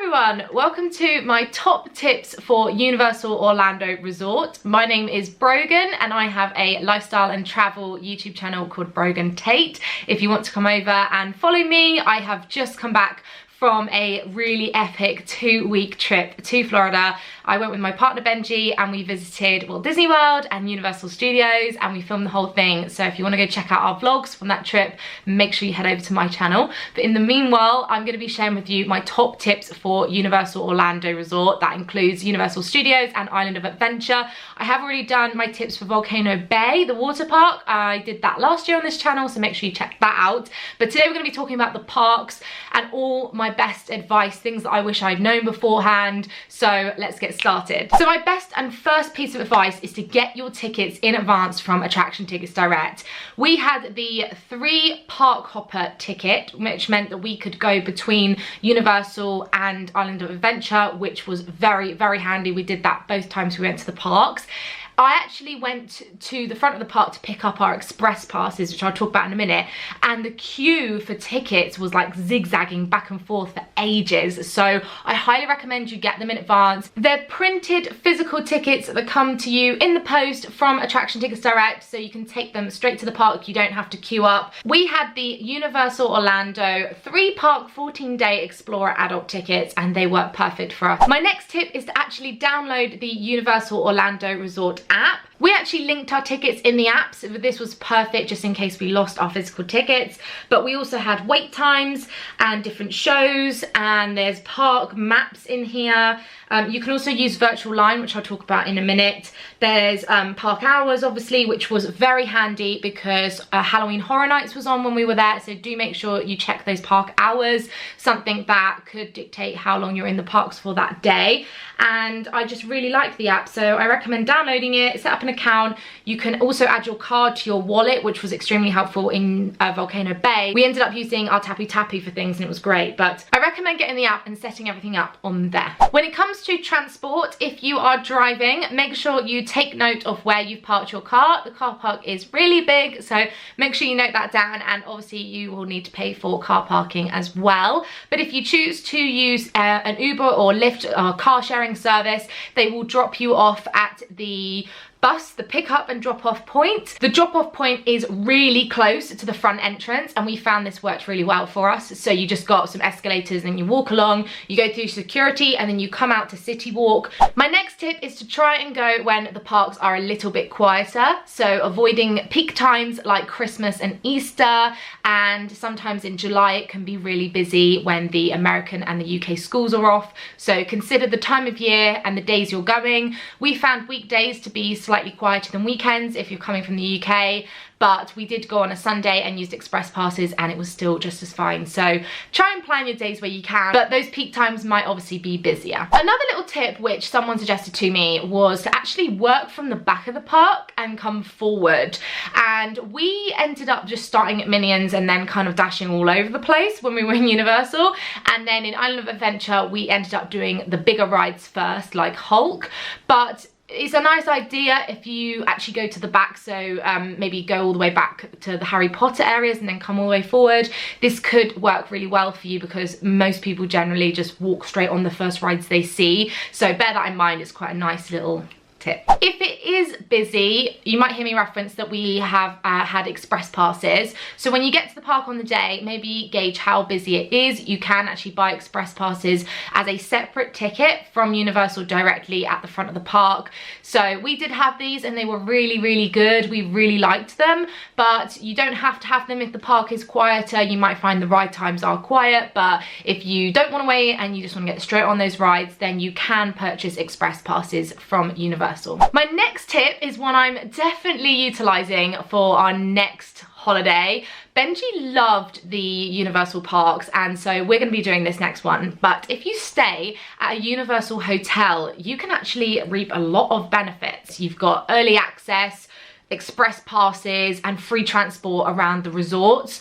everyone, welcome to my top tips for Universal Orlando Resort. My name is Brogan and I have a lifestyle and travel YouTube channel called Brogan Tate. If you want to come over and follow me, I have just come back from a really epic 2-week trip to Florida. I went with my partner Benji and we visited Walt Disney World and Universal Studios and we filmed the whole thing. So if you want to go check out our vlogs from that trip, make sure you head over to my channel. But in the meanwhile, I'm going to be sharing with you my top tips for Universal Orlando Resort. That includes Universal Studios and Island of Adventure. I have already done my tips for Volcano Bay, the water park. I did that last year on this channel, so make sure you check that out. But today we're going to be talking about the parks and all my best advice, things that I wish I'd known beforehand. So let's get started. So my best and first piece of advice is to get your tickets in advance from Attraction Tickets Direct. We had the 3 park hopper ticket, which meant that we could go between Universal and Island of Adventure, which was very, very handy. We did that both times we went to the parks. I actually went to the front of the park to pick up our express passes, which I'll talk about in a minute, and the queue for tickets was like zigzagging back and forth for ages. So I highly recommend you get them in advance. They're printed physical tickets that come to you in the post from Attraction Tickets Direct, so you can take them straight to the park. You don't have to queue up. We had the Universal Orlando 3-park 14-day Explorer adult tickets and they work perfect for us. My next tip is to actually download the Universal Orlando Resort app. We actually linked our tickets in the app, so this was perfect just in case we lost our physical tickets. But we also had wait times and different shows, and there's park maps in here. You can also use virtual line, which I'll talk about in a minute. There's park hours, obviously, which was very handy because Halloween Horror Nights was on when we were there, so do make sure you check those park hours, something that could dictate how long you're in the parks for that day. And I just really like the app, so I recommend downloading it, set up an account. You can also add your card to your wallet, which was extremely helpful in Volcano Bay. We ended up using our Tappy Tappy for things and it was great, but I recommend getting the app and setting everything up on there. When it comes to transport, if you are driving, make sure you take note of where you've parked your car. The car park is really big, so make sure you note that down, and obviously you will need to pay for car parking as well. But if you choose to use an Uber or Lyft or car sharing service, they will drop you off at the bus, the pick up and drop off point. The drop off point is really close to the front entrance and we found this worked really well for us. So you just got some escalators and you walk along, you go through security and then you come out to CityWalk. My next tip is to try and go when the parks are a little bit quieter. So avoiding peak times like Christmas and Easter, and sometimes in July it can be really busy when the American and the UK schools are off. So consider the time of year and the days you're going. We found weekdays to be slightly quieter than weekends if you're coming from the UK, but we did go on a Sunday and used express passes and it was still just as fine. So try and plan your days where you can, but those peak times might obviously be busier. Another little tip which someone suggested to me was to actually work from the back of the park and come forward, and we ended up just starting at Minions and then kind of dashing all over the place when we were in Universal, and then in Island of Adventure we ended up doing the bigger rides first, like Hulk. But it's a nice idea if you actually go to the back, so maybe go all the way back to the Harry Potter areas and then come all the way forward. This could work really well for you because most people generally just walk straight on the first rides they see, so bear that in mind. It's quite a nice little tip. If it is busy, you might hear me reference that we have had express passes. So when you get to the park on the day, maybe gauge how busy it is. You can actually buy express passes as a separate ticket from Universal directly at the front of the park. So we did have these and they were really, really good. We really liked them, but you don't have to have them if the park is quieter. You might find the ride times are quiet, but if you don't want to wait and you just want to get straight on those rides, then you can purchase express passes from Universal. My next tip is one I'm definitely utilising for our next holiday. Benji loved the Universal parks, and so we're going to be doing this next one. But if you stay at a Universal hotel, you can actually reap a lot of benefits. You've got early access, express passes and free transport around the resorts.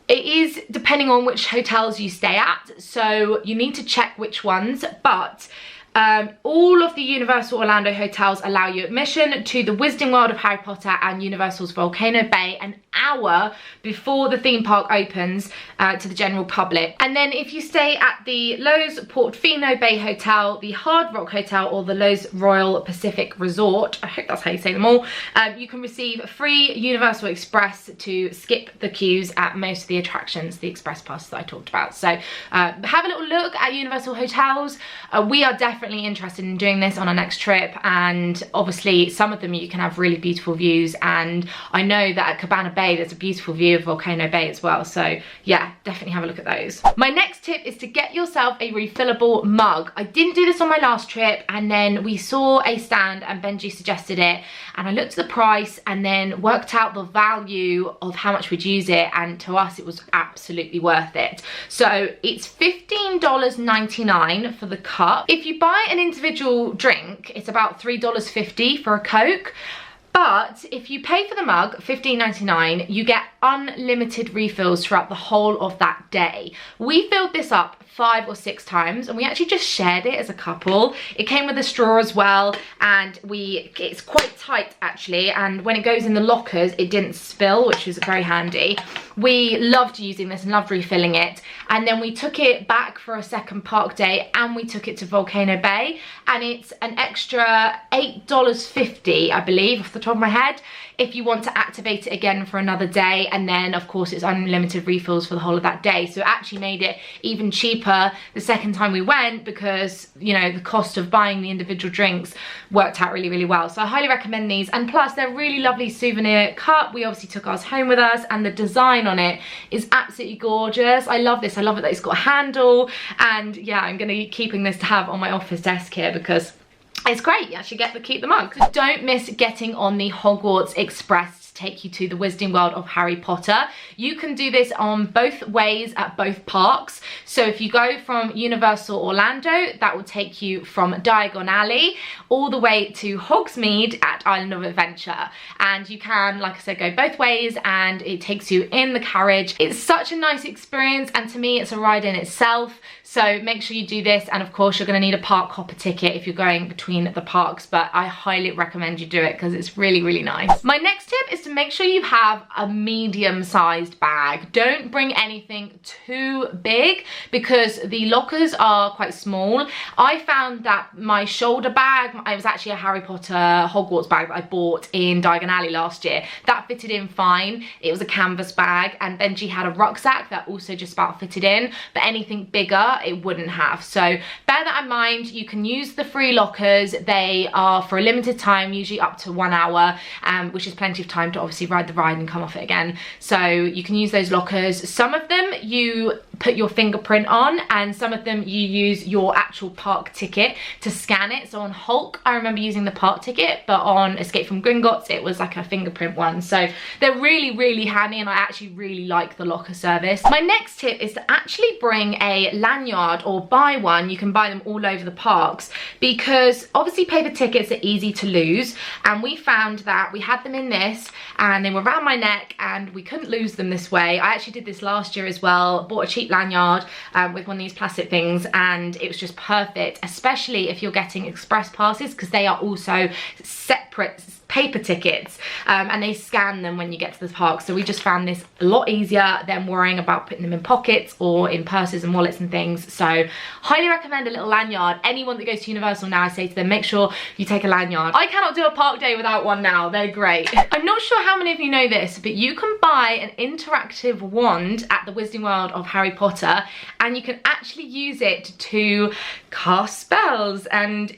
It is depending on which hotels you stay at, so you need to check which ones, but All of the Universal Orlando hotels allow you admission to the Wizarding World of Harry Potter and Universal's Volcano Bay an hour before the theme park opens to the general public. And then if you stay at the Loews Portofino Bay Hotel, the Hard Rock Hotel, or the Loews Royal Pacific Resort, I hope that's how you say them all, you can receive free Universal Express to skip the queues at most of the attractions, the express passes that I talked about. So have a little look at Universal hotels. We are definitely interested in doing this on our next trip, and obviously some of them you can have really beautiful views, and I know that at Cabana Bay there's a beautiful view of Volcano Bay as well, so yeah, definitely have a look at those. My next tip is to get yourself a refillable mug. I didn't do this on my last trip, and then we saw a stand and Benji suggested it, and I looked at the price and then worked out the value of how much we'd use it, and to us it was absolutely worth it. So it's $15.99 for the cup. If you buy an individual drink, it's about $3.50 for a Coke. But if you pay for the mug, $15.99, you get unlimited refills throughout the whole of that day. We filled this up 5 or 6 times, and we actually just shared it as a couple. It came with a straw as well, and it's quite tight actually, and when it goes in the lockers it didn't spill, which was very handy. We loved using this and loved refilling it, and then we took it back for a second park day and we took it to Volcano Bay, and it's an extra $8.50 I believe off the top of my head if you want to activate it again for another day, and then of course it's unlimited refills for the whole of that day. So it actually made it even cheaper the second time we went, because you know the cost of buying the individual drinks worked out really, really well. So I highly recommend these, and plus they're really lovely souvenir cup. We obviously took ours home with us, and the design on it is absolutely gorgeous. I love this. I love it that it's got a handle, and yeah, I'm gonna be keeping this to have on my office desk here because it's great. You actually get to keep the mug. So don't miss getting on the Hogwarts Express to take you to the Wizarding World of Harry Potter. You can do this on both ways at both parks. So if you go from Universal Orlando, that will take you from Diagon Alley all the way to Hogsmeade at Island of Adventure. And you can, like I said, go both ways, and it takes you in the carriage. It's such a nice experience, and to me it's a ride in itself. So make sure you do this, and of course you're going to need a park hopper ticket if you're going between the parks, but I highly recommend you do it because it's really, really nice. My next tip is to make sure you have a medium-sized bag. Don't bring anything too big because the lockers are quite small. I found that my shoulder bag, it was actually a Harry Potter Hogwarts bag that I bought in Diagon Alley last year, that fitted in fine. It was a canvas bag, and Benji had a rucksack that also just about fitted in, but anything bigger it wouldn't have. So bear that in mind. You can use the free lockers. They are for a limited time, usually up to 1 hour, which is plenty of time to obviously ride the ride and come off it again. So you can use those lockers. Some of them you put your fingerprint on, and some of them you use your actual park ticket to scan it. So on Hulk I remember using the park ticket, but on Escape from Gringotts it was like a fingerprint one. So they're really, really handy, and I actually really like the locker service. My next tip is to actually bring a lanyard, or buy one. You can buy them all over the parks, because obviously paper tickets are easy to lose, and we found that we had them in this and they were around my neck and we couldn't lose them this way. I actually did this last year as well, bought a cheap lanyard with one of these plastic things, and it was just perfect, especially if you're getting express passes, because they are also separate paper tickets, and they scan them when you get to the park. So we just found this a lot easier than worrying about putting them in pockets or in purses and wallets and things. So highly recommend a little lanyard. Anyone that goes to Universal now, I say to them, make sure you take a lanyard. I cannot do a park day without one now. They're great. I'm not sure how many of you know this, but you can buy an interactive wand at the Wizarding World of Harry Potter, and you can actually use it to cast spells and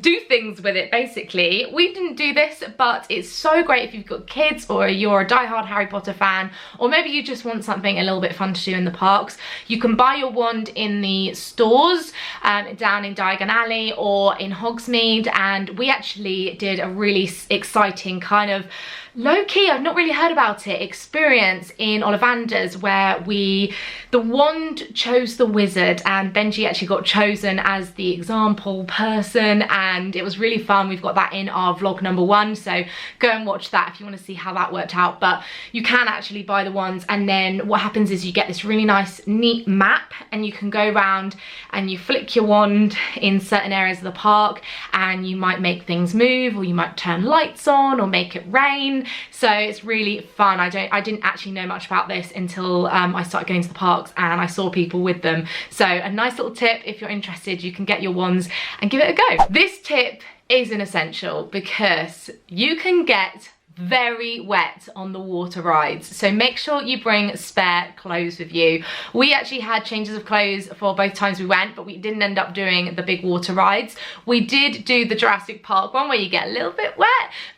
do things with it, basically. We didn't do this, but it's so great if you've got kids, or you're a diehard Harry Potter fan, or maybe you just want something a little bit fun to do in the parks. You can buy your wand in the stores down in Diagon Alley or in Hogsmeade, and we actually did a really exciting kind of low-key, I've not really heard about it, experience in Ollivanders, where the wand chose the wizard, and Benji actually got chosen as the example person, and it was really fun. We've got that in our vlog number 1, so go and watch that if you want to see how that worked out. But you can actually buy the wands, and then what happens is you get this really nice neat map, and you can go around and you flick flick your wand in certain areas of the park and you might make things move, or you might turn lights on or make it rain. So it's really fun. I didn't actually know much about this until I started going to the parks and I saw people with them. So a nice little tip, if you're interested, you can get your wands and give it a go. This tip is an essential because you can get very wet on the water rides, so make sure you bring spare clothes with you. We actually had changes of clothes for both times we went, but we didn't end up doing the big water rides. We did do the Jurassic Park one where you get a little bit wet,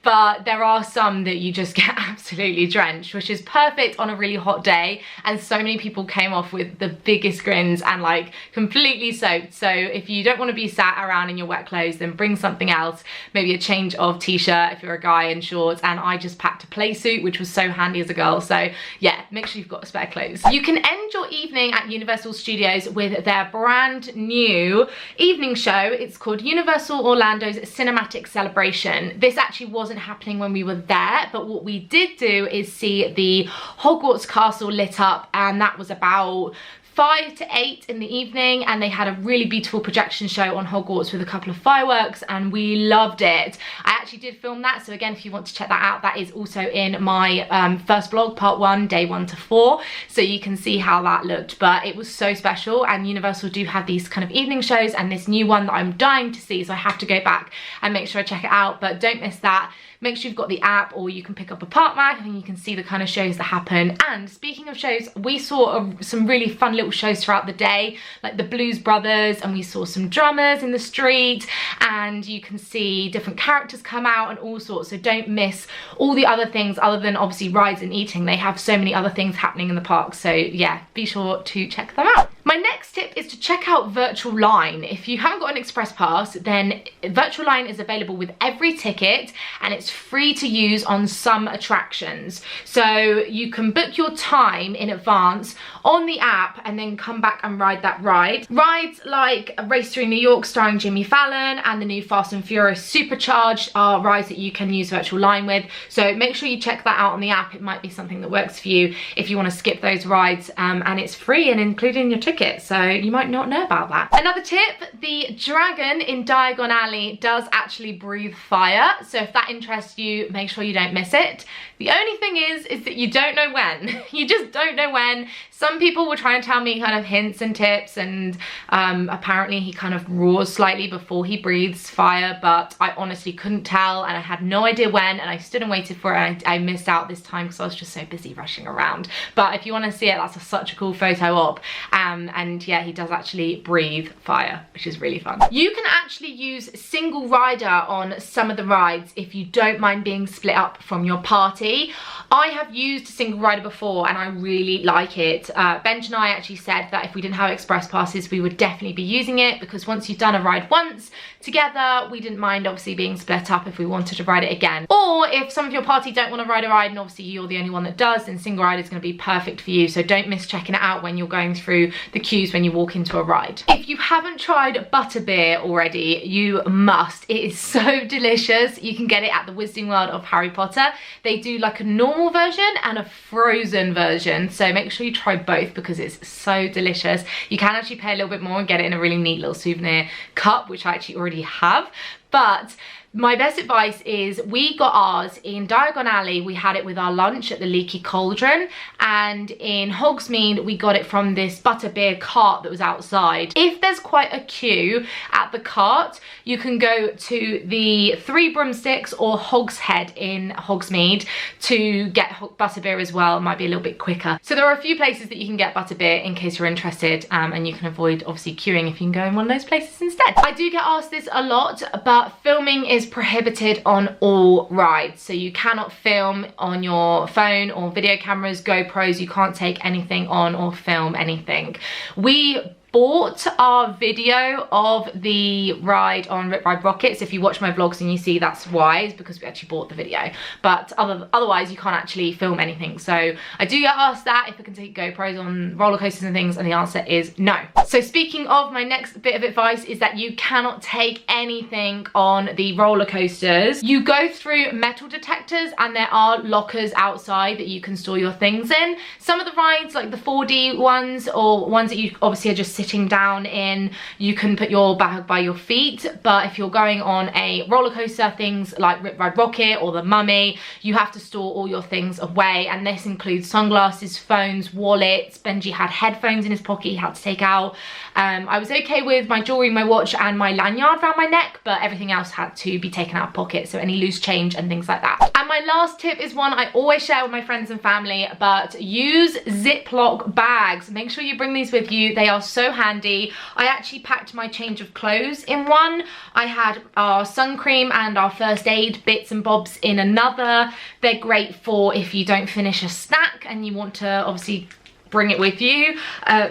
but there are some that you just get absolutely drenched, which is perfect on a really hot day, and so many people came off with the biggest grins and like completely soaked. So if you don't want to be sat around in your wet clothes, then bring something else, maybe a change of t-shirt if you're a guy, and shorts. And I just packed a play suit, which was so handy as a girl. So yeah, make sure you've got spare clothes. You can end your evening at Universal Studios with their brand new evening show. It's called Universal Orlando's Cinematic Celebration. This actually wasn't happening when we were there, but what we did do is see the Hogwarts castle lit up, and that was about 5 to 8 in the evening, and they had a really beautiful projection show on Hogwarts with a couple of fireworks, and we loved it. I actually did film that, so again, if you want to check that out, that is also in my first vlog, part 1, day 1 to 4, so you can see how that looked. But it was so special, and Universal do have these kind of evening shows, and this new one that I'm dying to see, so I have to go back and make sure I check it out. But don't miss that. Make sure you've got the app, or you can pick up a park mag and you can see the kind of shows that happen. And speaking of shows, we saw some really fun little shows throughout the day, like the Blues Brothers, and we saw some drummers in the street, and you can see different characters come out and all sorts. So don't miss all the other things other than obviously rides and eating. They have so many other things happening in the park. So yeah, be sure to check them out. My next tip is to check out Virtual Line. If you haven't got an express pass, then Virtual Line is available with every ticket, and it's free to use on some attractions. So you can book your time in advance on the app and then come back and ride that ride. Rides like Race Through New York starring Jimmy Fallon and the new Fast and Furious Supercharged are rides that you can use Virtual Line with. So make sure you check that out on the app. It might be something that works for you if you want to skip those rides, and it's free and included in your ticket, so you might not know about that. Another tip, the dragon in Diagon Alley does actually breathe fire, so if that interests you, make sure you don't miss it. The only thing is that you don't know when. You just don't know when. Some people were trying to tell me kind of hints and tips, and apparently he kind of roars slightly before he breathes fire, but I honestly couldn't tell, and I had no idea when, and I stood and waited for it, and I missed out this time because I was just so busy rushing around. But if you want to see it, that's such a cool photo op, and yeah, he does actually breathe fire, which is really fun. You can actually use single rider on some of the rides if you don't mind being split up from your party. I have used single rider before and I really like it. Benj and I actually said that if we didn't have express passes, we would definitely be using it, because once you've done a ride once together, we didn't mind obviously being split up if we wanted to ride it again. Or if some of your party don't want to ride a ride and obviously you're the only one that does, then single rider is going to be perfect for you. So don't miss checking it out when you're going through the queues when you walk into a ride. If you haven't tried butterbeer already, you must. It is so delicious. You can get it at the Wizarding World of Harry Potter. They do like a normal version and a frozen version, so make sure you try both because it's so delicious. You can actually pay a little bit more and get it in a really neat little souvenir cup, which I actually already have. But my best advice is we got ours in Diagon Alley. We had it with our lunch at the Leaky Cauldron, and in Hogsmeade we got it from this butterbeer cart that was outside. If there's quite a queue at the cart, you can go to the Three Broomsticks or Hogshead in Hogsmeade to get butterbeer as well. It might be a little bit quicker. So there are a few places that you can get butterbeer in case you're interested, and you can avoid obviously queuing if you can go in one of those places instead. I do get asked this a lot, but filming is prohibited on all rides, so you cannot film on your phone or video cameras, GoPros. You can't take anything on or film anything. We bought our video of the ride on Rip Ride Rockets. If you watch my vlogs and you see, that's why, it's because we actually bought the video, but otherwise you can't actually film anything. So I do get asked that if I can take GoPros on roller coasters and things, and the answer is no. So speaking of, my next bit of advice is that you cannot take anything on the roller coasters. You go through metal detectors and there are lockers outside that you can store your things in. Some of the rides, like the 4D ones or ones that you obviously are just sitting down in. You can put your bag by your feet, but if you're going on a roller coaster, things like Rip Ride Rocket or the Mummy, you have to store all your things away, and this includes sunglasses, phones, wallets. Benji had headphones in his pocket he had to take out. I was okay with my jewelry, my watch and my lanyard around my neck, but everything else had to be taken out of pocket, so any loose change and things like that. And my last tip is one I always share with my friends and family, but use Ziploc bags. Make sure you bring these with you. They are so handy. I actually packed my change of clothes in one. I had our sun cream and our first aid bits and bobs in another. They're great for if you don't finish a snack and you want to obviously bring it with you,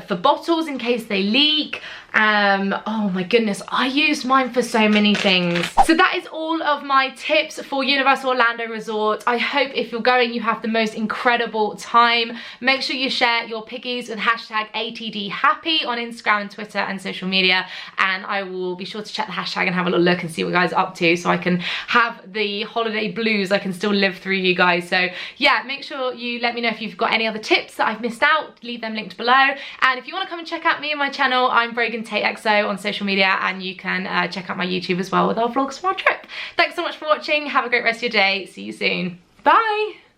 for bottles in case they leak. Oh my goodness, I used mine for so many things. So that is all of my tips for Universal Orlando Resort. I hope if you're going you have the most incredible time. Make sure you share your piggies with hashtag ATDHappy on Instagram and Twitter and social media, and I will be sure to check the hashtag and have a little look and see what you guys are up to, so I can have the holiday blues. I can still live through you guys. So yeah, make sure you let me know if you've got any other tips that I've missed out. Leave them linked below, and if you want to come and check out me and my channel, I'm Brogan Tate XO on social media, and you can check out my YouTube as well with our vlogs from our trip. Thanks so much for watching. Have a great rest of your day. See you soon. Bye.